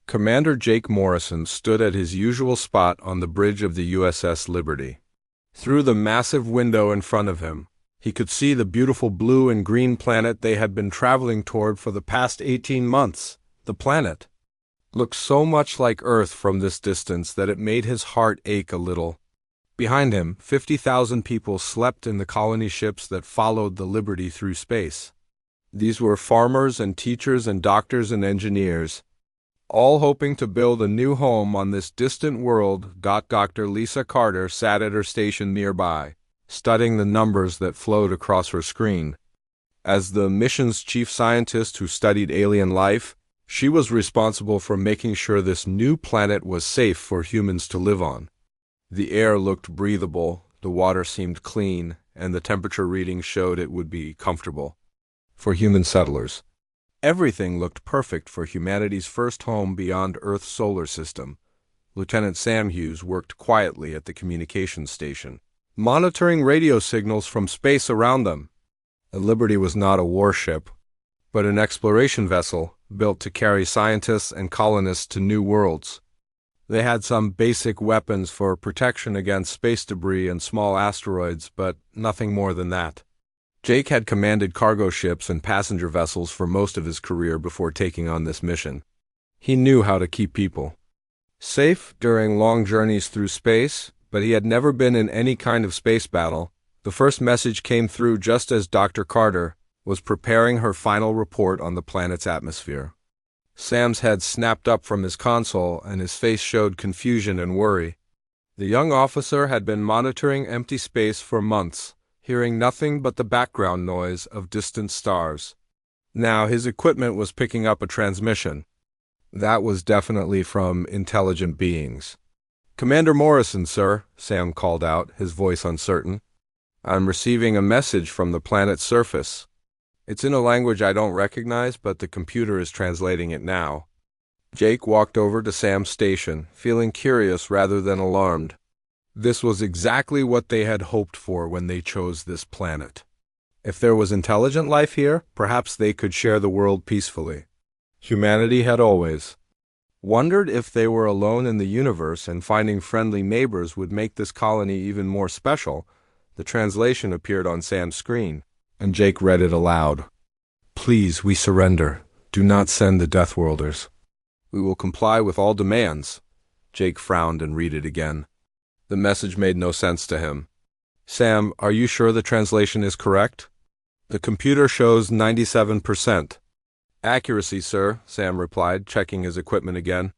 Commander Jake Morrison stood at his usual spot on the bridge of the USS Liberty. Through the massive window in front of him, he could see the beautiful blue and green planet they had been traveling toward for the past 18 months. The planet looked so much like Earth from this distance that it made his heart ache a little. Behind him, 50,000 people slept in the colony ships that followed the Liberty through space. These were farmers and teachers and doctors and engineers, all hoping to build a new home on this distant world. Dr. Lisa Carter sat at her station nearby, studying the numbers that flowed across her screen. As the mission's chief scientist who studied alien life, she was responsible for making sure this new planet was safe for humans to live on. The air looked breathable, the water seemed clean, and the temperature readings showed it would be comfortable for human settlers. Everything looked perfect for humanity's first home beyond Earth's solar system. Lieutenant Sam Hughes worked quietly at the communications station, monitoring radio signals from space around them. The Liberty was not a warship, but an exploration vessel built to carry scientists and colonists to new worlds. They had some basic weapons for protection against space debris and small asteroids, but nothing more than that. Jake had commanded cargo ships and passenger vessels for most of his career before taking on this mission. He knew how to keep people safe during long journeys through space, but he had never been in any kind of space battle. The first message came through just as Dr. Carter was preparing her final report on the planet's atmosphere. Sam's head snapped up from his console, and his face showed confusion and worry. The young officer had been monitoring empty space for months, hearing nothing but the background noise of distant stars. Now his equipment was picking up a transmission. That was definitely from intelligent beings. "Commander Morrison, sir," Sam called out, his voice uncertain. "I'm receiving a message from the planet's surface. It's in a language I don't recognize, but the computer is translating it now." Jake walked over to Sam's station, feeling curious rather than alarmed. This was exactly what they had hoped for when they chose this planet. If there was intelligent life here, perhaps they could share the world peacefully. Humanity had always wondered if they were alone in the universe, and finding friendly neighbors would make this colony even more special. The translation appeared on Sam's screen, and Jake read it aloud. "Please, we surrender. Do not send the Deathworlders. We will comply with all demands." Jake frowned and read it again. The message made no sense to him. "Sam, are you sure the translation is correct?" "The computer shows 97%. "Accuracy, sir," Sam replied, checking his equipment again.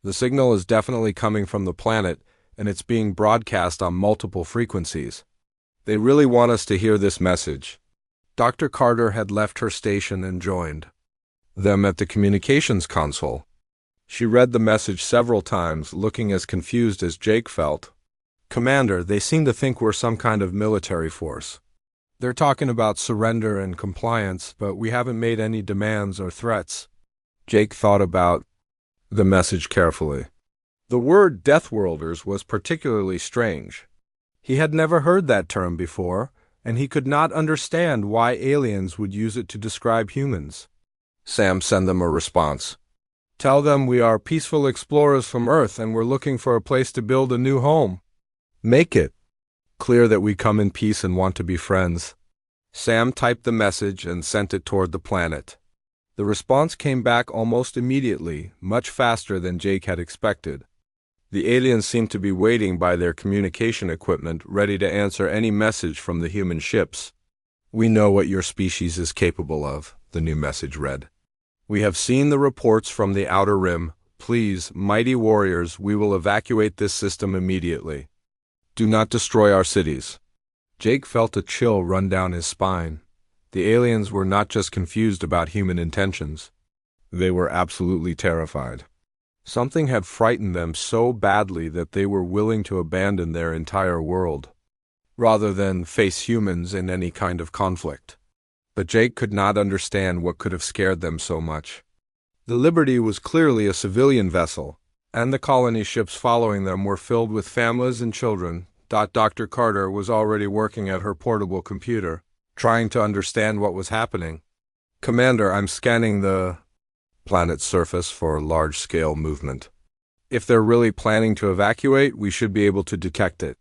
"The signal is definitely coming from the planet, and it's being broadcast on multiple frequencies. They really want us to hear this message." Dr. Carter had left her station and joined them at the communications console. She read the message several times, looking as confused as Jake felt. "Commander, they seem to think we're some kind of military force. They're talking about surrender and compliance, but we haven't made any demands or threats." Jake thought about the message carefully. The word Deathworlders was particularly strange. He had never heard that term before, and he could not understand why aliens would use it to describe humans. Sam sent them a response. "Tell them we are peaceful explorers from Earth and we're looking for a place to build a new home. Make it clear that we come in peace and want to be friends." Sam typed the message and sent it toward the planet. The response came back almost immediately, much faster than Jake had expected. The aliens seemed to be waiting by their communication equipment, ready to answer any message from the human ships. "We know what your species is capable of," the new message read. "We have seen the reports from the Outer Rim. Please, mighty warriors, we will evacuate this system immediately. Do not destroy our cities." Jake felt a chill run down his spine. The aliens were not just confused about human intentions. They were absolutely terrified. Something had frightened them so badly that they were willing to abandon their entire world, rather than face humans in any kind of conflict. But Jake could not understand what could have scared them so much. The Liberty was clearly a civilian vessel, and the colony ships following them were filled with families and children. Dr. Carter was already working at her portable computer, trying to understand what was happening. "Commander, I'm scanning the planet's surface for large-scale movement. If they're really planning to evacuate, we should be able to detect it.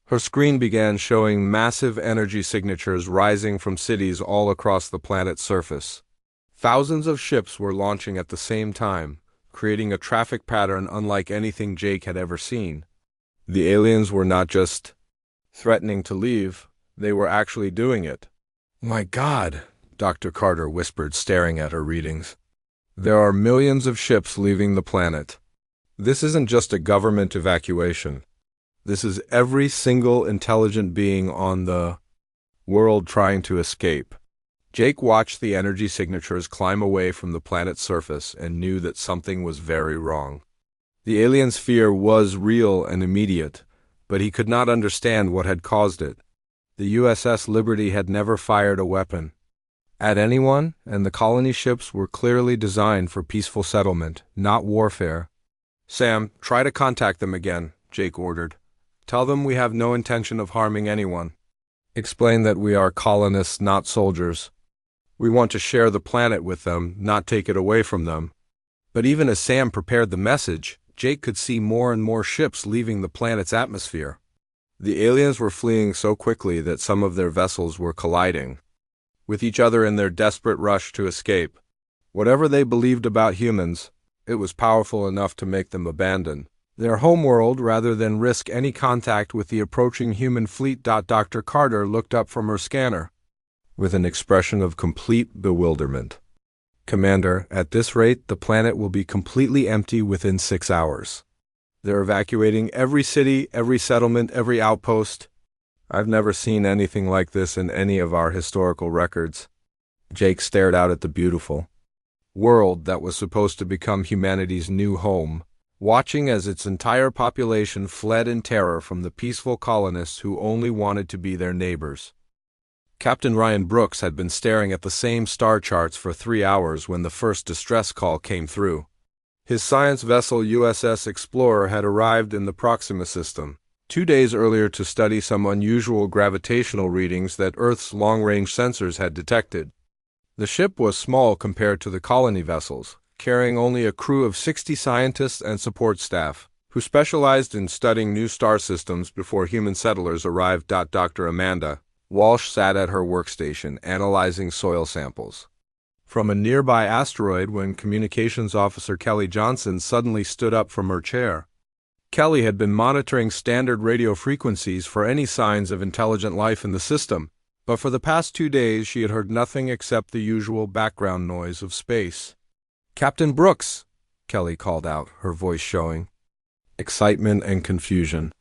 Her screen began showing massive energy signatures rising from cities all across the planet's surface. Thousands of ships were launching at the same time, creating a traffic pattern unlike anything Jake had ever seen. The aliens were not just threatening to leave, they were actually doing it. "My God," Dr. Carter whispered, staring at her readings. "There are millions of ships leaving the planet. This isn't just a government evacuation. This is every single intelligent being on the world trying to escape." Jake watched the energy signatures climb away from the planet's surface and knew that something was very wrong. The aliens' fear was real and immediate, but he could not understand what had caused it. The USS Liberty had never fired a weapon at anyone, and the colony ships were clearly designed for peaceful settlement, not warfare. "Sam, try to contact them again," Jake ordered. "Tell them we have no intention of harming anyone. Explain that we are colonists, not soldiers. We want to share the planet with them, not take it away from them." But even as Sam prepared the message, Jake could see more and more ships leaving the planet's atmosphere. The aliens were fleeing so quickly that some of their vessels were colliding with each other in their desperate rush to escape. Whatever they believed about humans, it was powerful enough to make them abandon their homeworld rather than risk any contact with the approaching human fleet. Dr. Carter looked up from her scanner with an expression of complete bewilderment. "Commander, at this rate, the planet will be completely empty within 6 hours. They're evacuating every city, every settlement, every outpost. I've never seen anything like this in any of our historical records." Jake stared out at the beautiful world that was supposed to become humanity's new home, watching as its entire population fled in terror from the peaceful colonists who only wanted to be their neighbors. Captain Ryan Brooks had been staring at the same star charts for 3 hours when the first distress call came through. His science vessel USS Explorer had arrived in the Proxima system 2 days earlier to study some unusual gravitational readings that Earth's long-range sensors had detected. The ship was small compared to the colony vessels, carrying only a crew of 60 scientists and support staff, who specialized in studying new star systems before human settlers arrived. Dr. Amanda Walsh sat at her workstation, analyzing soil samples from a nearby asteroid when Communications Officer Kelly Johnson suddenly stood up from her chair. Kelly had been monitoring standard radio frequencies for any signs of intelligent life in the system, but for the past 2 days she had heard nothing except the usual background noise of space. "Captain Brooks," Kelly called out, her voice showing excitement and confusion.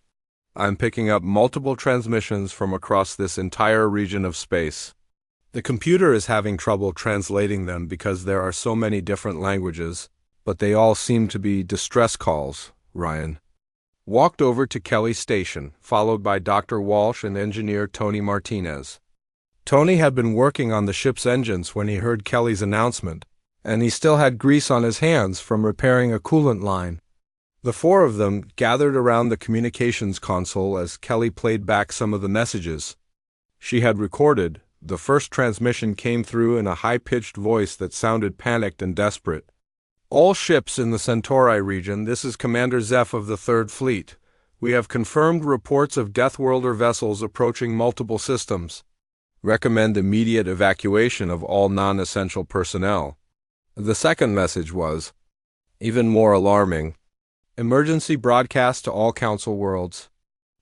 "I'm picking up multiple transmissions from across this entire region of space. The computer is having trouble translating them because there are so many different languages, but they all seem to be distress calls." Ryan walked over to Kelly's station, followed by Dr. Walsh and engineer Tony Martinez. Tony had been working on the ship's engines when he heard Kelly's announcement, and he still had grease on his hands from repairing a coolant line. The four of them gathered around the communications console as Kelly played back some of the messages she had recorded. The first transmission came through in a high-pitched voice that sounded panicked and desperate. "All ships in the Centauri region, this is Commander Zeph of the Third Fleet. We have confirmed reports of Deathworlder vessels approaching multiple systems. Recommend immediate evacuation of all non-essential personnel." The second message was even more alarming. "Emergency broadcast to all Council worlds.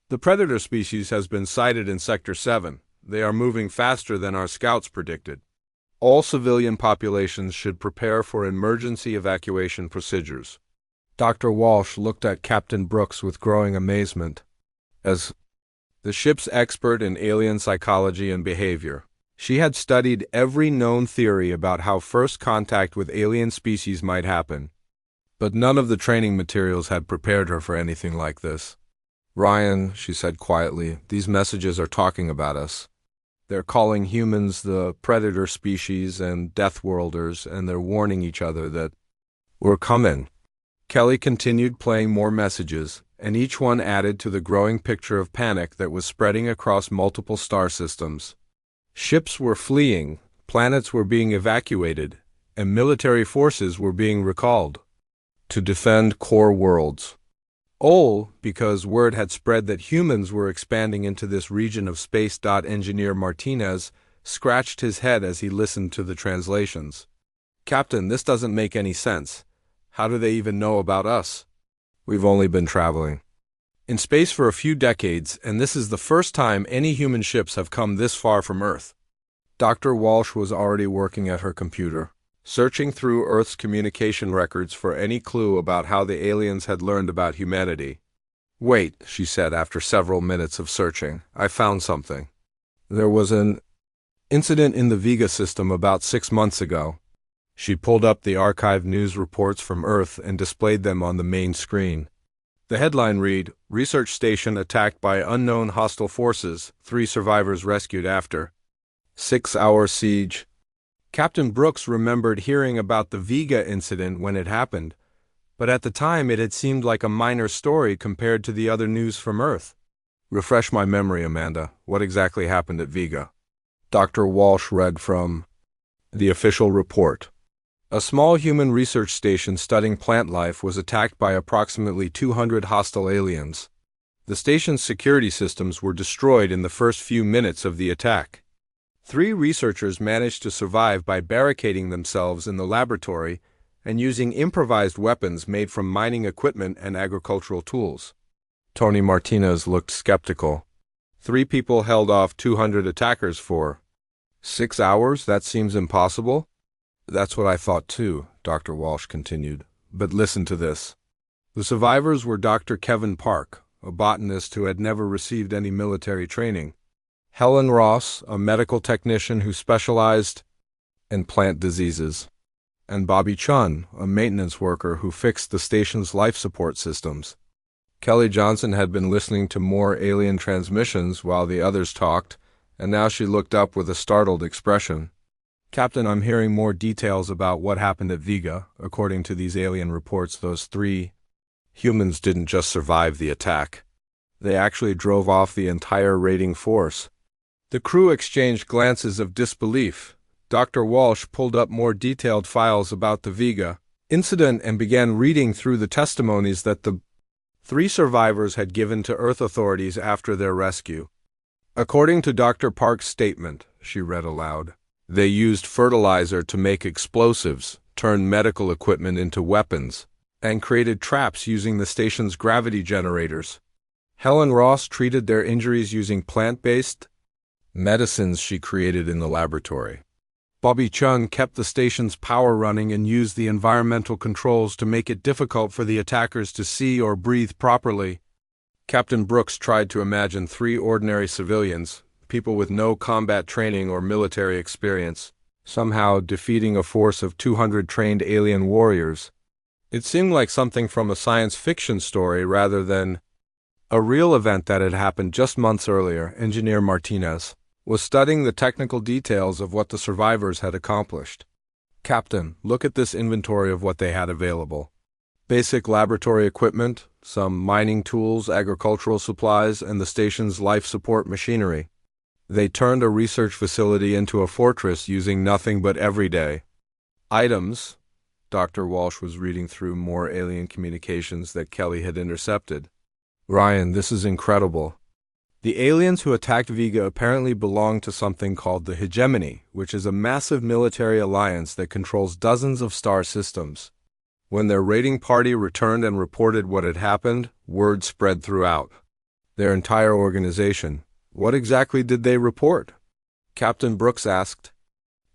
The Predator species has been sighted in Sector 7. They are moving faster than our scouts predicted. All civilian populations should prepare for emergency evacuation procedures." Dr. Walsh looked at Captain Brooks with growing amazement. As the ship's expert in alien psychology and behavior, she had studied every known theory about how first contact with alien species might happen. But none of the training materials had prepared her for anything like this. "Ryan," she said quietly, "these messages are talking about us. They're calling humans the predator species and Deathworlders, and they're warning each other that we're coming." Kelly continued playing more messages, and each one added to the growing picture of panic that was spreading across multiple star systems. Ships were fleeing, planets were being evacuated, and military forces were being recalled to defend core worlds. Because word had spread that humans were expanding into this region of space. Engineer Martinez scratched his head as he listened to the translations. Captain, this doesn't make any sense. How do they even know about us? We've only been traveling in space for a few decades, and this is the first time any human ships have come this far from Earth. Dr. Walsh was already working at her computer, searching through Earth's communication records for any clue about how the aliens had learned about humanity. Wait, she said after several minutes of searching. I found something. There was an incident in the Vega system about 6 months ago. She pulled up the archived news reports from Earth and displayed them on the main screen. The headline read, "Research Station Attacked by Unknown Hostile Forces, 3 Survivors Rescued After 6-Hour Siege." Captain Brooks remembered hearing about the Vega incident when it happened, but at the time it had seemed like a minor story compared to the other news from Earth. Refresh my memory, Amanda. What exactly happened at Vega? Dr. Walsh read from the official report. A small human research station studying plant life was attacked by approximately 200 hostile aliens. The station's security systems were destroyed in the first few minutes of the attack. 3 researchers managed to survive by barricading themselves in the laboratory and using improvised weapons made from mining equipment and agricultural tools. Tony Martinez looked skeptical. 3 people held off 200 attackers for 6 hours? That seems impossible. That's what I thought too, Dr. Walsh continued. But listen to this. The survivors were Dr. Kevin Park, a botanist who had never received any military training; Helen Ross, a medical technician who specialized in plant diseases; and Bobby Chun, a maintenance worker who fixed the station's life support systems. Kelly Johnson had been listening to more alien transmissions while the others talked, and now she looked up with a startled expression. Captain, I'm hearing more details about what happened at Vega. According to these alien reports, those 3 humans didn't just survive the attack. They actually drove off the entire raiding force. The crew exchanged glances of disbelief. Dr. Walsh pulled up more detailed files about the Vega incident and began reading through the testimonies that the 3 survivors had given to Earth authorities after their rescue. According to Dr. Park's statement, she read aloud, they used fertilizer to make explosives, turned medical equipment into weapons, and created traps using the station's gravity generators. Helen Ross treated their injuries using plant-based medicines she created in the laboratory. Bobby Chung kept the station's power running and used the environmental controls to make it difficult for the attackers to see or breathe properly. Captain Brooks tried to imagine 3 ordinary civilians, people with no combat training or military experience, somehow defeating a force of 200 trained alien warriors. It seemed like something from a science fiction story rather than a real event that had happened just months earlier. Engineer Martinez was studying the technical details of what the survivors had accomplished. Captain, look at this inventory of what they had available. Basic laboratory equipment, some mining tools, agricultural supplies, and the station's life support machinery. They turned a research facility into a fortress using nothing but everyday items. Dr. Walsh was reading through more alien communications that Kelly had intercepted. Ryan, this is incredible. The aliens who attacked Vega apparently belong to something called the Hegemony, which is a massive military alliance that controls dozens of star systems. When their raiding party returned and reported what had happened, word spread throughout their entire organization. What exactly did they report? Captain Brooks asked.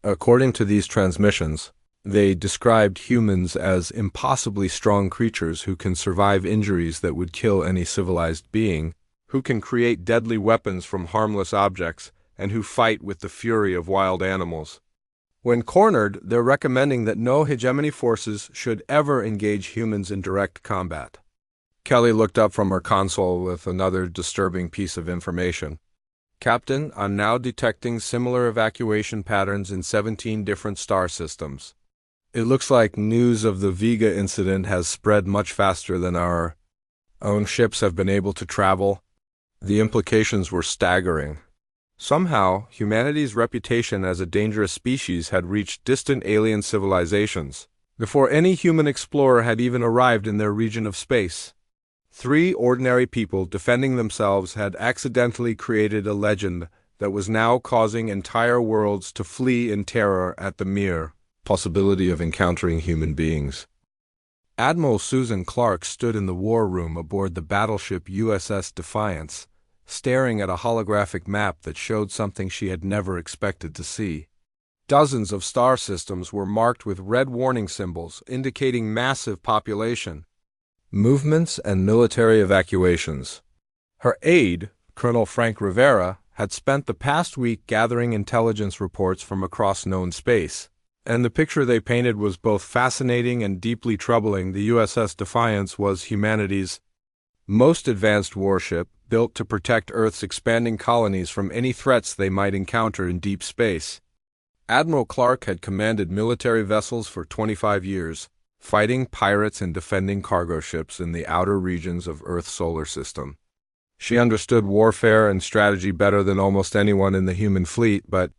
According to these transmissions, they described humans as impossibly strong creatures who can survive injuries that would kill any civilized being, who can create deadly weapons from harmless objects, and who fight with the fury of wild animals. When cornered, they're recommending that no hegemony forces should ever engage humans in direct combat. Kelly looked up from her console with another disturbing piece of information. Captain, I'm now detecting similar evacuation patterns in 17 different star systems. It looks like news of the Vega incident has spread much faster than our own ships have been able to travel. The implications were staggering. Somehow, humanity's reputation as a dangerous species had reached distant alien civilizations, before any human explorer had even arrived in their region of space. 3 ordinary people defending themselves had accidentally created a legend that was now causing entire worlds to flee in terror at the mere possibility of encountering human beings. Admiral Susan Clark stood in the war room aboard the battleship USS Defiance, staring at a holographic map that showed something she had never expected to see. Dozens of star systems were marked with red warning symbols indicating massive population movements and military evacuations. Her aide, Colonel Frank Rivera, had spent the past week gathering intelligence reports from across known space, and the picture they painted was both fascinating and deeply troubling. The USS Defiance was humanity's most advanced warship, built to protect Earth's expanding colonies from any threats they might encounter in deep space. Admiral Clark had commanded military vessels for 25 years, fighting pirates and defending cargo ships in the outer regions of Earth's solar system. She understood warfare and strategy better than almost anyone in the human fleet, but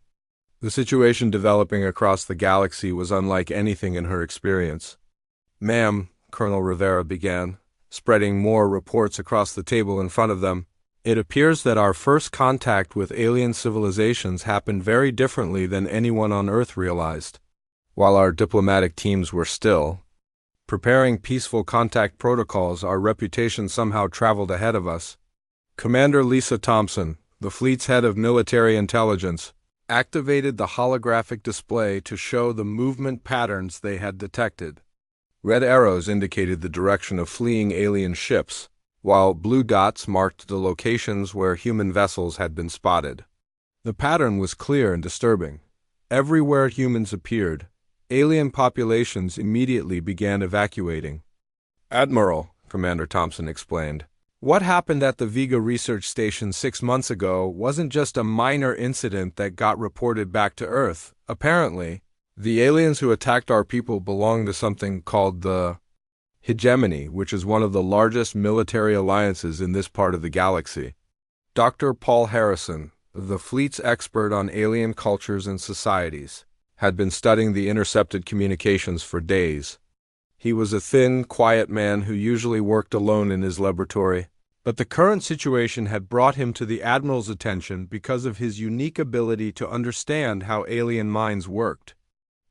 the situation developing across the galaxy was unlike anything in her experience. "Ma'am," Colonel Rivera began, spreading more reports across the table in front of them, "it appears that our first contact with alien civilizations happened very differently than anyone on Earth realized. While our diplomatic teams were still preparing peaceful contact protocols, our reputation somehow traveled ahead of us. Commander Lisa Thompson, the fleet's head of military intelligence, activated the holographic display to show the movement patterns they had detected. Red arrows indicated the direction of fleeing alien ships, while blue dots marked the locations where human vessels had been spotted. The pattern was clear and disturbing. Everywhere humans appeared, alien populations immediately began evacuating. "Admiral," Commander Thompson explained, "what happened at the Vega research station 6 months ago wasn't just a minor incident that got reported back to Earth. Apparently, the aliens who attacked our people belong to something called the Hegemony, which is one of the largest military alliances in this part of the galaxy." Dr. Paul Harrison, the fleet's expert on alien cultures and societies, had been studying the intercepted communications for days. He was a thin, quiet man who usually worked alone in his laboratory, but the current situation had brought him to the Admiral's attention because of his unique ability to understand how alien minds worked.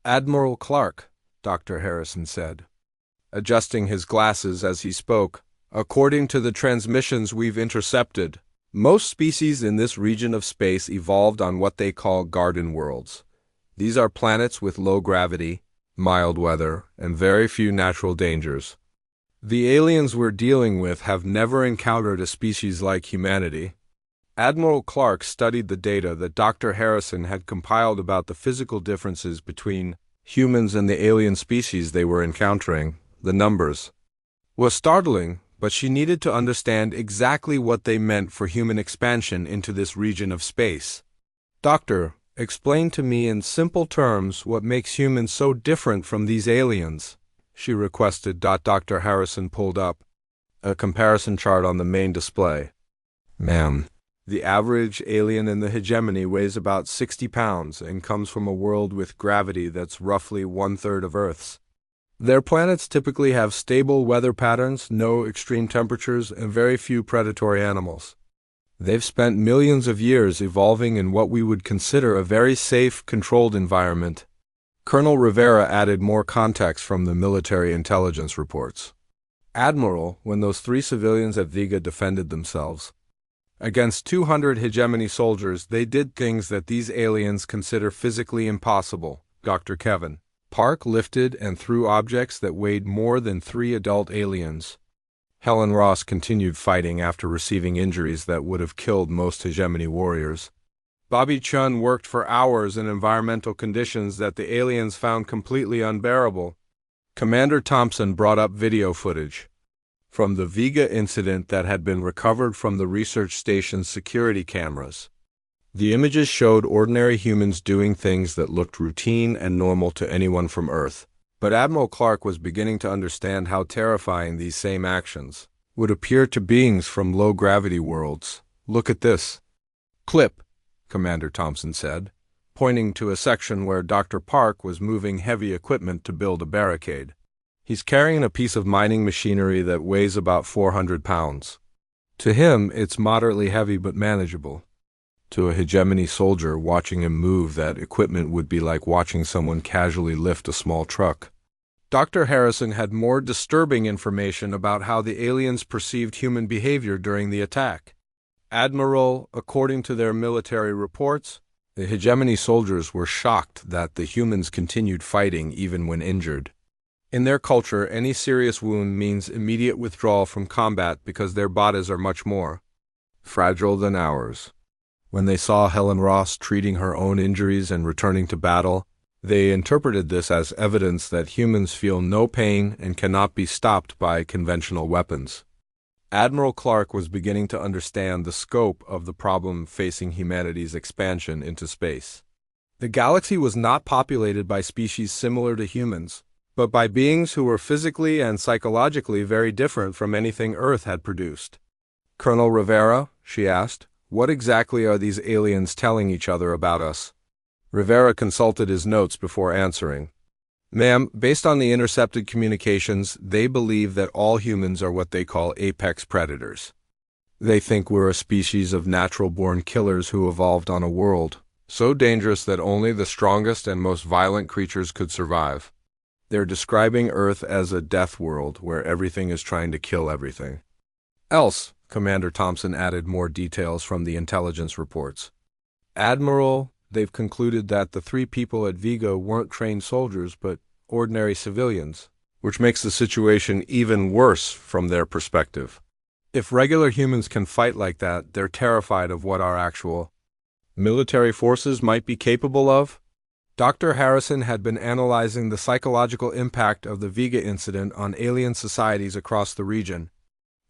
"Admiral Clark," Dr. Harrison said, adjusting his glasses as he spoke, "according to the transmissions we've intercepted, most species in this region of space evolved on what they call garden worlds. These are planets with low gravity, mild weather, and very few natural dangers. The aliens we're dealing with have never encountered a species like humanity." Admiral Clark studied the data that Dr. Harrison had compiled about the physical differences between humans and the alien species they were encountering. The numbers were startling, but she needed to understand exactly what they meant for human expansion into this region of space. "Doctor, explain to me in simple terms what makes humans so different from these aliens," she requested. Dr. Harrison pulled up a comparison chart on the main display. "Ma'am, the average alien in the hegemony weighs about 60 pounds and comes from a world with gravity that's roughly 1/3 of Earth's. Their planets typically have stable weather patterns, no extreme temperatures, and very few predatory animals. They've spent millions of years evolving in what we would consider a very safe, controlled environment." Colonel Rivera added more context from the military intelligence reports. "Admiral, when those 3 civilians at Vega defended themselves against 200 hegemony soldiers, they did things that these aliens consider physically impossible." Dr. Kevin Park lifted and threw objects that weighed more than 3 adult aliens. Helen Ross continued fighting after receiving injuries that would have killed most hegemony warriors. Bobby Chun worked for hours in environmental conditions that the aliens found completely unbearable. Commander Thompson brought up video footage from the Vega incident that had been recovered from the research station's security cameras. The images showed ordinary humans doing things that looked routine and normal to anyone from Earth. But Admiral Clark was beginning to understand how terrifying these same actions would appear to beings from low-gravity worlds. "Look at this." "Clip," Commander Thompson said, pointing to a section where Dr. Park was moving heavy equipment to build a barricade. He's carrying a piece of mining machinery that weighs about 400 pounds. To him, it's moderately heavy but manageable. To a hegemony soldier, watching him move that equipment would be like watching someone casually lift a small truck. Dr. Harrison had more disturbing information about how the aliens perceived human behavior during the attack. Admiral, according to their military reports, the hegemony soldiers were shocked that the humans continued fighting even when injured. In their culture, any serious wound means immediate withdrawal from combat because their bodies are much more fragile than ours. When they saw Helen Ross treating her own injuries and returning to battle, they interpreted this as evidence that humans feel no pain and cannot be stopped by conventional weapons. Admiral Clark was beginning to understand the scope of the problem facing humanity's expansion into space. The galaxy was not populated by species similar to humans, but by beings who were physically and psychologically very different from anything Earth had produced. "Colonel Rivera," she asked, "what exactly are these aliens telling each other about us?" Rivera consulted his notes before answering. "Ma'am, based on the intercepted communications, they believe that all humans are what they call apex predators. They think we're a species of natural-born killers who evolved on a world so dangerous that only the strongest and most violent creatures could survive. They're describing Earth as a death world where everything is trying to kill everything." "Else," Commander Thompson added more details from the intelligence reports. "Admiral, they've concluded that the 3 people at Vigo weren't trained soldiers but ordinary civilians, which makes the situation even worse from their perspective. If regular humans can fight like that, they're terrified of what our actual military forces might be capable of." Dr. Harrison had been analyzing the psychological impact of the Vega incident on alien societies across the region.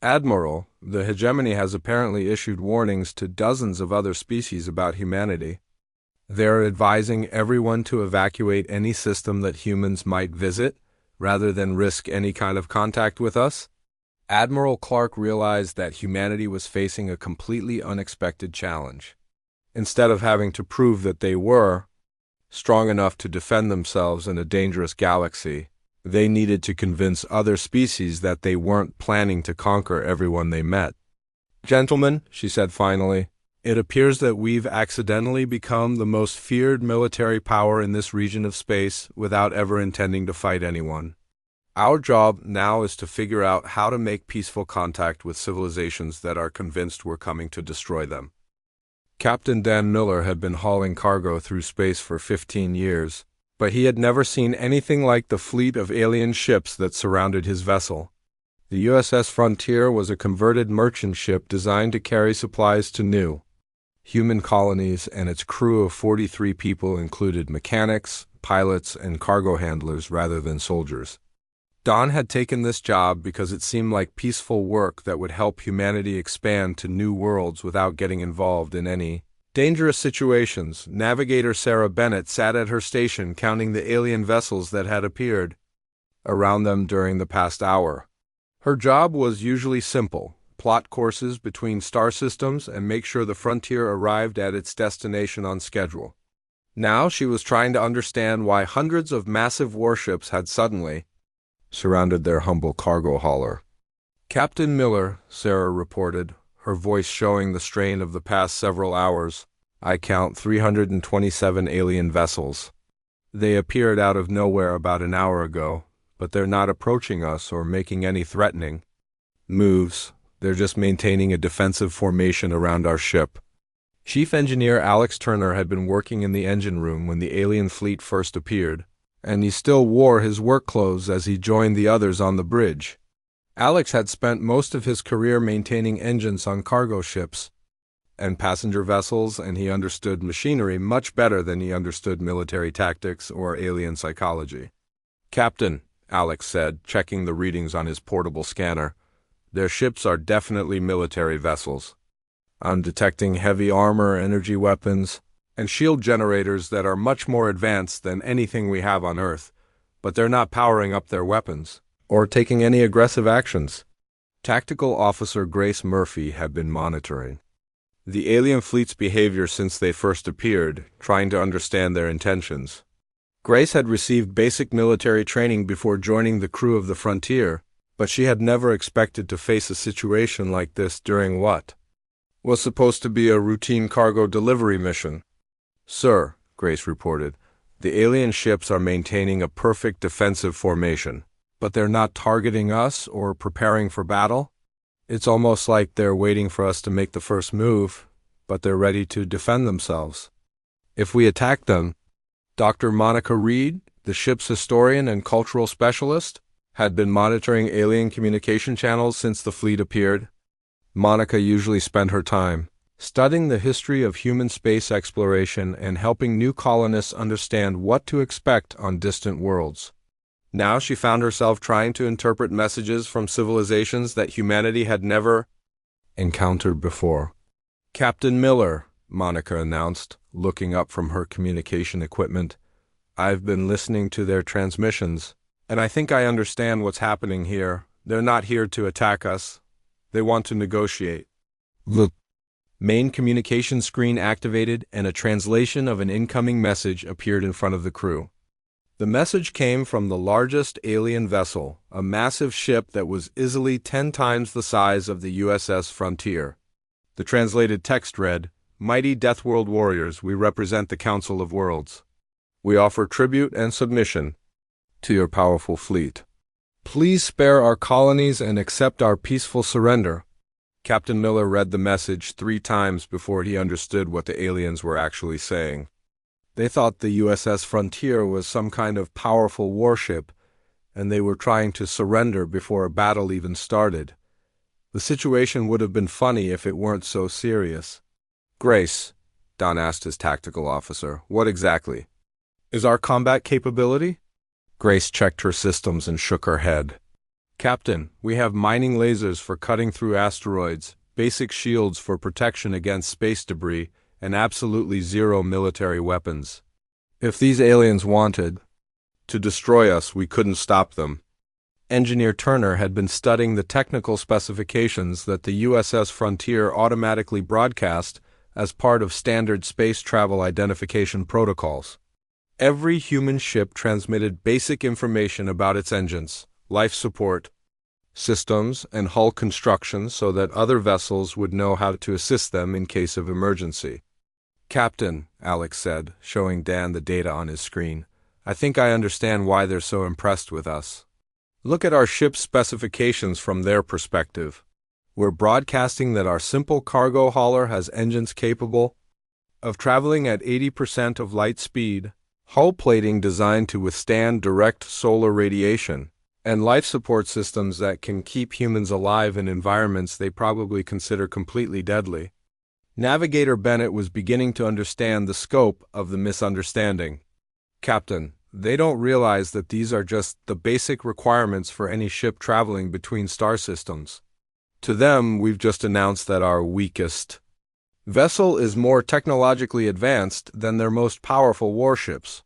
"Admiral, the hegemony has apparently issued warnings to dozens of other species about humanity. They're advising everyone to evacuate any system that humans might visit, rather than risk any kind of contact with us." Admiral Clark realized that humanity was facing a completely unexpected challenge. Instead of having to prove that they were strong enough to defend themselves in a dangerous galaxy, they needed to convince other species that they weren't planning to conquer everyone they met. "Gentlemen," she said finally, "it appears that we've accidentally become the most feared military power in this region of space without ever intending to fight anyone. Our job now is to figure out how to make peaceful contact with civilizations that are convinced we're coming to destroy them." Captain Dan Miller had been hauling cargo through space for 15 years, but he had never seen anything like the fleet of alien ships that surrounded his vessel. The USS Frontier was a converted merchant ship designed to carry supplies to new human colonies, and its crew of 43 people included mechanics, pilots, and cargo handlers rather than soldiers. Don had taken this job because it seemed like peaceful work that would help humanity expand to new worlds without getting involved in any dangerous situations. Navigator Sarah Bennett sat at her station counting the alien vessels that had appeared around them during the past hour. Her job was usually simple: plot courses between star systems and make sure the Frontier arrived at its destination on schedule. Now she was trying to understand why hundreds of massive warships had suddenly surrounded their humble cargo hauler. "Captain Miller," Sarah reported, her voice showing the strain of the past several hours, "I count 327 alien vessels. They appeared out of nowhere about an hour ago, but they're not approaching us or making any threatening moves. They're just maintaining a defensive formation around our ship." Chief Engineer Alex Turner had been working in the engine room when the alien fleet first appeared, and he still wore his work clothes as he joined the others on the bridge. Alex had spent most of his career maintaining engines on cargo ships and passenger vessels, and he understood machinery much better than he understood military tactics or alien psychology. "Captain," Alex said, checking the readings on his portable scanner, "their ships are definitely military vessels. I'm detecting heavy armor, energy weapons, and shield generators that are much more advanced than anything we have on Earth, but they're not powering up their weapons or taking any aggressive actions." Tactical Officer Grace Murphy had been monitoring. the alien fleet's behavior since they first appeared, trying to understand their intentions. Grace had received basic military training before joining the crew of the Frontier, but she had never expected to face a situation like this during what was supposed to be a routine cargo delivery mission. "Sir," Grace reported, "the alien ships are maintaining a perfect defensive formation, but they're not targeting us or preparing for battle. It's almost like they're waiting for us to make the first move, but they're ready to defend themselves. If we attack them..." Dr. Monica Reed, the ship's historian and cultural specialist, had been monitoring alien communication channels since the fleet appeared. Monica usually spent her time studying the history of human space exploration and helping new colonists understand what to expect on distant worlds. Now she found herself trying to interpret messages from civilizations that humanity had never encountered before. "Captain Miller," Monica announced, looking up from her communication equipment. "I've been listening to their transmissions, and I think I understand what's happening here. They're not here to attack us. They want to negotiate." The main communication screen activated, and a translation of an incoming message appeared in front of the crew. The message came from the largest alien vessel, a massive ship that was easily 10 times the size of the USS Frontier. The translated text read, "Mighty Deathworld warriors, we represent the Council of Worlds. We offer tribute and submission to your powerful fleet. Please spare our colonies and accept our peaceful surrender." Captain Miller read the message 3 times before he understood what the aliens were actually saying. They thought the USS Frontier was some kind of powerful warship, and they were trying to surrender before a battle even started. The situation would have been funny if it weren't so serious. "Grace," Don asked his tactical officer, "what exactly is our combat capability?" Grace checked her systems and shook her head. "Captain, we have mining lasers for cutting through asteroids, basic shields for protection against space debris, and absolutely zero military weapons. If these aliens wanted to destroy us, we couldn't stop them." Engineer Turner had been studying the technical specifications that the USS Frontier automatically broadcast as part of standard space travel identification protocols. Every human ship transmitted basic information about its engines, life support systems, and hull construction so that other vessels would know how to assist them in case of emergency. "Captain," Alex said, showing Dan the data on his screen, "I think I understand why they're so impressed with us. Look at our ship's specifications from their perspective. We're broadcasting that our simple cargo hauler has engines capable of traveling at 80% of light speed, hull plating designed to withstand direct solar radiation, and life support systems that can keep humans alive in environments they probably consider completely deadly." Navigator Bennett was beginning to understand the scope of the misunderstanding. "Captain, they don't realize that these are just the basic requirements for any ship traveling between star systems. To them, we've just announced that our weakest vessel is more technologically advanced than their most powerful warships."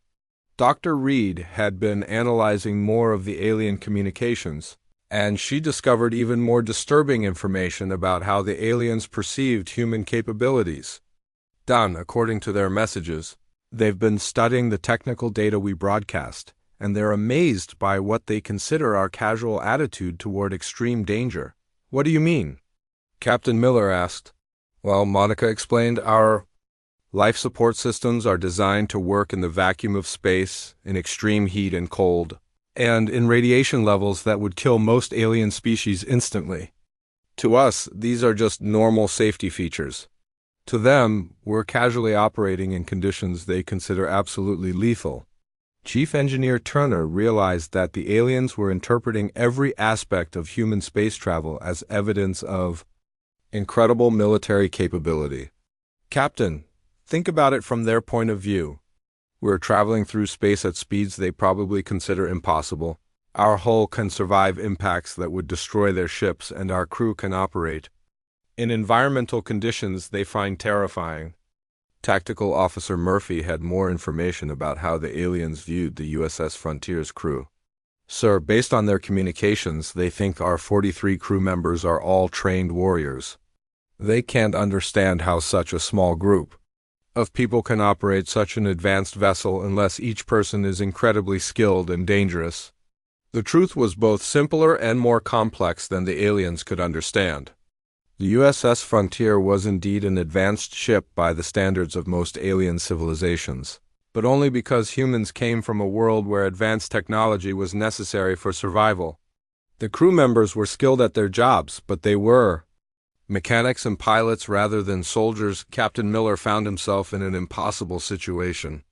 Dr. Reed had been analyzing more of the alien communications, and she discovered even more disturbing information about how the aliens perceived human capabilities. "Done, according to their messages. They've been studying the technical data we broadcast, and they're amazed by what they consider our casual attitude toward extreme danger." "What do you mean?" Captain Miller asked. "Well," Monica explained, "our life support systems are designed to work in the vacuum of space, in extreme heat and cold, and in radiation levels that would kill most alien species instantly. To us, these are just normal safety features. To them, we're casually operating in conditions they consider absolutely lethal." Chief Engineer Turner realized that the aliens were interpreting every aspect of human space travel as evidence of incredible military capability. "Captain, think about it from their point of view. We're traveling through space at speeds they probably consider impossible. Our hull can survive impacts that would destroy their ships, and our crew can operate in environmental conditions they find terrifying." Tactical Officer Murphy had more information about how the aliens viewed the USS Frontier's crew. "Sir, based on their communications, they think our 43 crew members are all trained warriors. They can't understand how such a small group of people can operate such an advanced vessel unless each person is incredibly skilled and dangerous. The truth was both simpler and more complex than the aliens could understand. The USS Frontier was indeed an advanced ship by the standards of most alien civilizations, but only because humans came from a world where advanced technology was necessary for survival. The crew members were skilled at their jobs, but they were mechanics and pilots rather than soldiers. Captain Miller found himself in an impossible situation.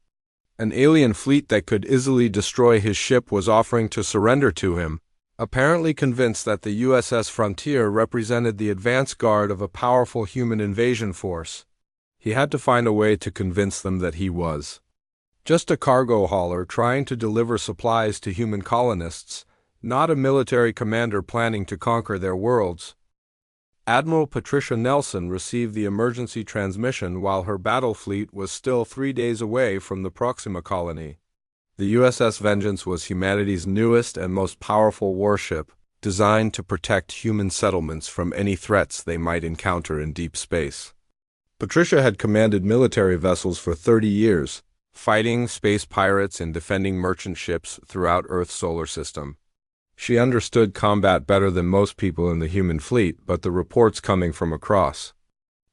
An alien fleet that could easily destroy his ship was offering to surrender to him, apparently convinced that the USS Frontier represented the advance guard of a powerful human invasion force. He had to find a way to convince them that he was just a cargo hauler trying to deliver supplies to human colonists, not a military commander planning to conquer their worlds. Admiral Patricia Nelson received the emergency transmission while her battle fleet was still 3 days away from the Proxima colony. The USS Vengeance was humanity's newest and most powerful warship, designed to protect human settlements from any threats they might encounter in deep space. Patricia had commanded military vessels for 30 years, fighting space pirates and defending merchant ships throughout Earth's solar system. She understood combat better than most people in the human fleet, but the reports coming from across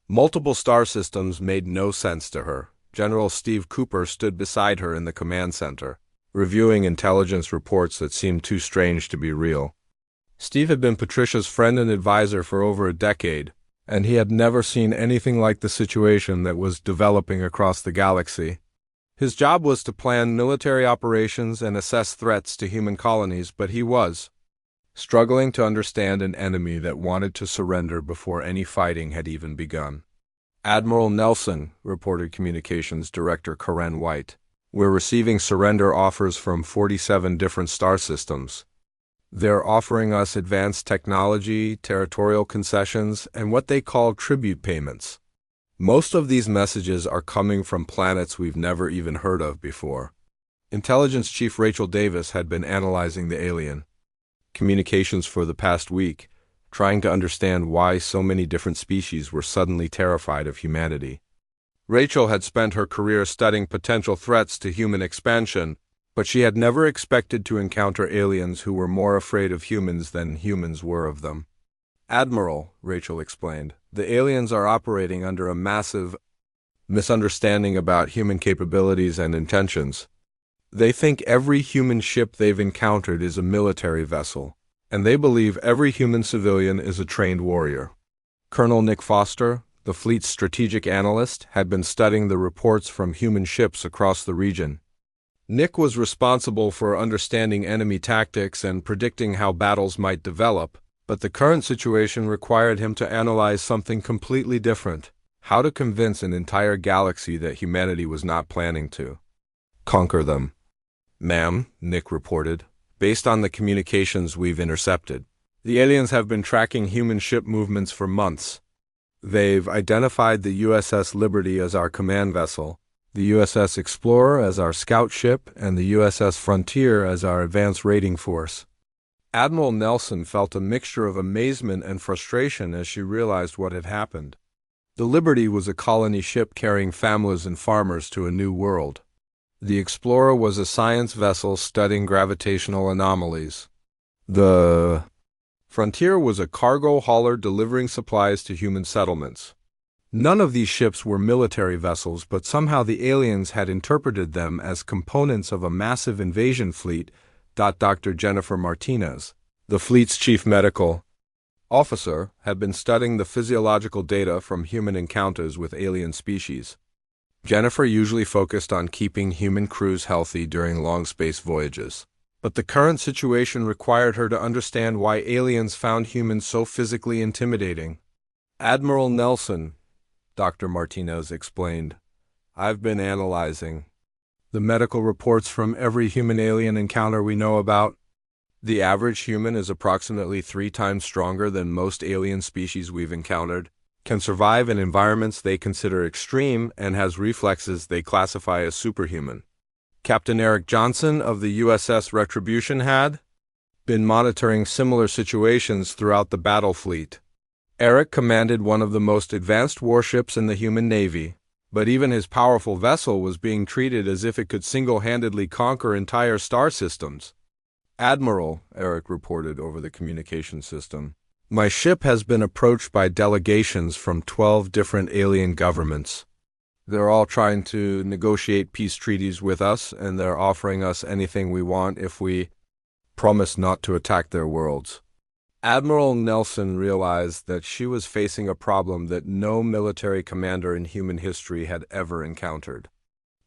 multiple star systems made no sense to her. General Steve Cooper stood beside her in the command center, reviewing intelligence reports that seemed too strange to be real. Steve had been Patricia's friend and advisor for over a decade, and he had never seen anything like the situation that was developing across the galaxy. His job was to plan military operations and assess threats to human colonies, but he was struggling to understand an enemy that wanted to surrender before any fighting had even begun. Admiral Nelson, reported Communications Director Karen White, "We're receiving surrender offers from 47 different star systems. They're offering us advanced technology, territorial concessions, and what they call tribute payments. Most of these messages are coming from planets we've never even heard of before." Intelligence Chief Rachel Davis had been analyzing the alien communications for the past week, trying to understand why so many different species were suddenly terrified of humanity. Rachel had spent her career studying potential threats to human expansion, but she had never expected to encounter aliens who were more afraid of humans than humans were of them. "Admiral," Rachel explained, "the aliens are operating under a massive misunderstanding about human capabilities and intentions. They think every human ship they've encountered is a military vessel, and they believe every human civilian is a trained warrior." Colonel Nick Foster, the fleet's strategic analyst, had been studying the reports from human ships across the region. Nick was responsible for understanding enemy tactics and predicting how battles might develop, but the current situation required him to analyze something completely different: how to convince an entire galaxy that humanity was not planning to conquer them. "Ma'am," Nick reported, "based on the communications we've intercepted, the aliens have been tracking human ship movements for months. They've identified the USS Liberty as our command vessel, the USS Explorer as our scout ship, and the USS Frontier as our advanced raiding force." Admiral Nelson felt a mixture of amazement and frustration as she realized what had happened. The Liberty was a colony ship carrying families and farmers to a new world. The Explorer was a science vessel studying gravitational anomalies. The Frontier was a cargo hauler delivering supplies to human settlements. None of these ships were military vessels, but somehow the aliens had interpreted them as components of a massive invasion fleet. Dr. Jennifer Martinez, the fleet's chief medical officer, had been studying the physiological data from human encounters with alien species. Jennifer usually focused on keeping human crews healthy during long space voyages, but the current situation required her to understand why aliens found humans so physically intimidating. "Admiral Nelson," Dr. Martinez explained, "I've been analyzing the medical reports from every human-alien encounter we know about. The average human is approximately 3 times stronger than most alien species we've encountered, can survive in environments they consider extreme, and has reflexes they classify as superhuman. Captain Eric Johnson of the USS Retribution had been monitoring similar situations throughout the battle fleet. Eric commanded one of the most advanced warships in the human navy, but even his powerful vessel was being treated as if it could single-handedly conquer entire star systems. "Admiral," Eric reported over the communication system, "my ship has been approached by delegations from 12 different alien governments. They're all trying to negotiate peace treaties with us, and they're offering us anything we want if we promise not to attack their worlds." Admiral Nelson realized that she was facing a problem that no military commander in human history had ever encountered.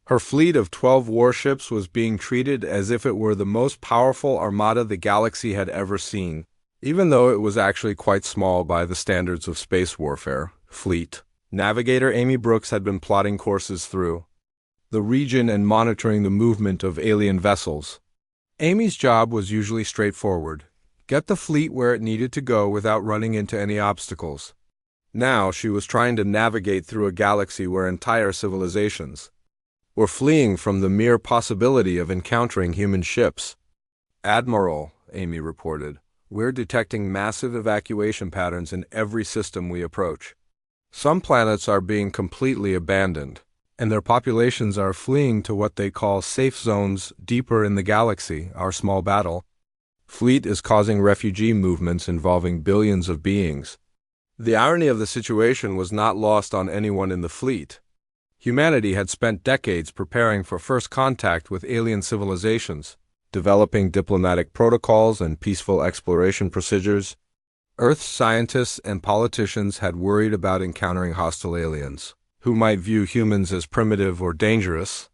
Her fleet of 12 warships was being treated as if it were the most powerful armada the galaxy had ever seen, even though it was actually quite small by the standards of space warfare. Fleet Navigator Amy Brooks had been plotting courses through the region and monitoring the movement of alien vessels. Amy's job was usually straightforward: get the fleet where it needed to go without running into any obstacles. Now she was trying to navigate through a galaxy where entire civilizations were fleeing from the mere possibility of encountering human ships. "Admiral," Amy reported, "we're detecting massive evacuation patterns in every system we approach. Some planets are being completely abandoned, and their populations are fleeing to what they call safe zones deeper in the galaxy. Our small battle fleet is causing refugee movements involving billions of beings." The irony of the situation was not lost on anyone in the fleet. Humanity had spent decades preparing for first contact with alien civilizations, developing diplomatic protocols and peaceful exploration procedures. Earth's scientists and politicians had worried about encountering hostile aliens, who might view humans as primitive or dangerous.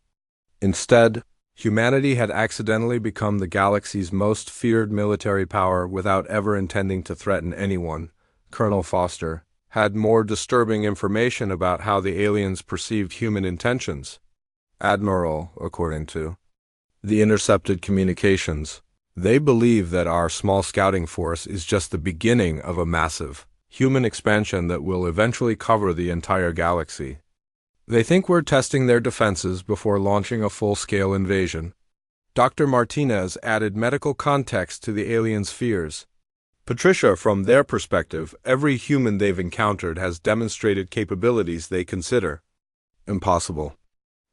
Instead, humanity had accidentally become the galaxy's most feared military power without ever intending to threaten anyone. Colonel Foster had more disturbing information about how the aliens perceived human intentions. "Admiral," according to the intercepted communications, "they believe that our small scouting force is just the beginning of a massive human expansion that will eventually cover the entire galaxy. They think we're testing their defenses before launching a full-scale invasion." Dr. Martinez added medical context to the aliens' fears. "Patricia, from their perspective, every human they've encountered has demonstrated capabilities they consider impossible.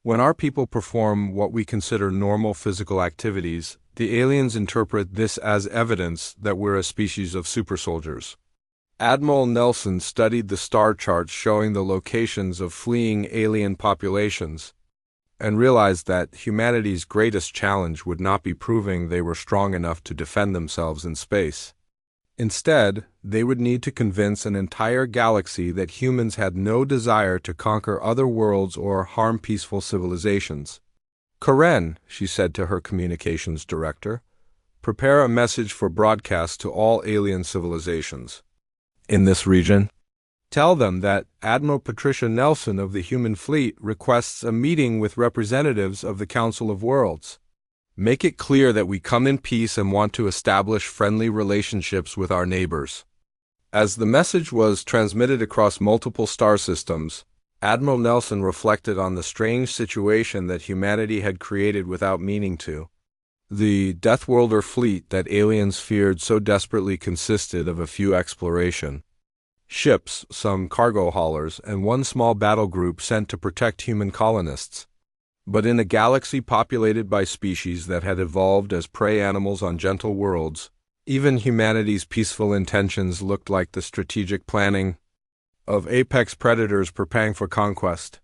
When our people perform what we consider normal physical activities, the aliens interpret this as evidence that we're a species of super soldiers." Admiral Nelson studied the star charts showing the locations of fleeing alien populations and realized that humanity's greatest challenge would not be proving they were strong enough to defend themselves in space. Instead, they would need to convince an entire galaxy that humans had no desire to conquer other worlds or harm peaceful civilizations. "Karen," she said to her communications director, "prepare a message for broadcast to all alien civilizations in this region. Tell them that Admiral Patricia Nelson of the human fleet requests a meeting with representatives of the Council of Worlds. Make it clear that we come in peace and want to establish friendly relationships with our neighbors." As the message was transmitted across multiple star systems, Admiral Nelson reflected on the strange situation that humanity had created without meaning to. The Deathworlder fleet that aliens feared so desperately consisted of a few exploration ships, some cargo haulers, and one small battle group sent to protect human colonists. But in a galaxy populated by species that had evolved as prey animals on gentle worlds, even humanity's peaceful intentions looked like the strategic planning of apex predators preparing for conquest.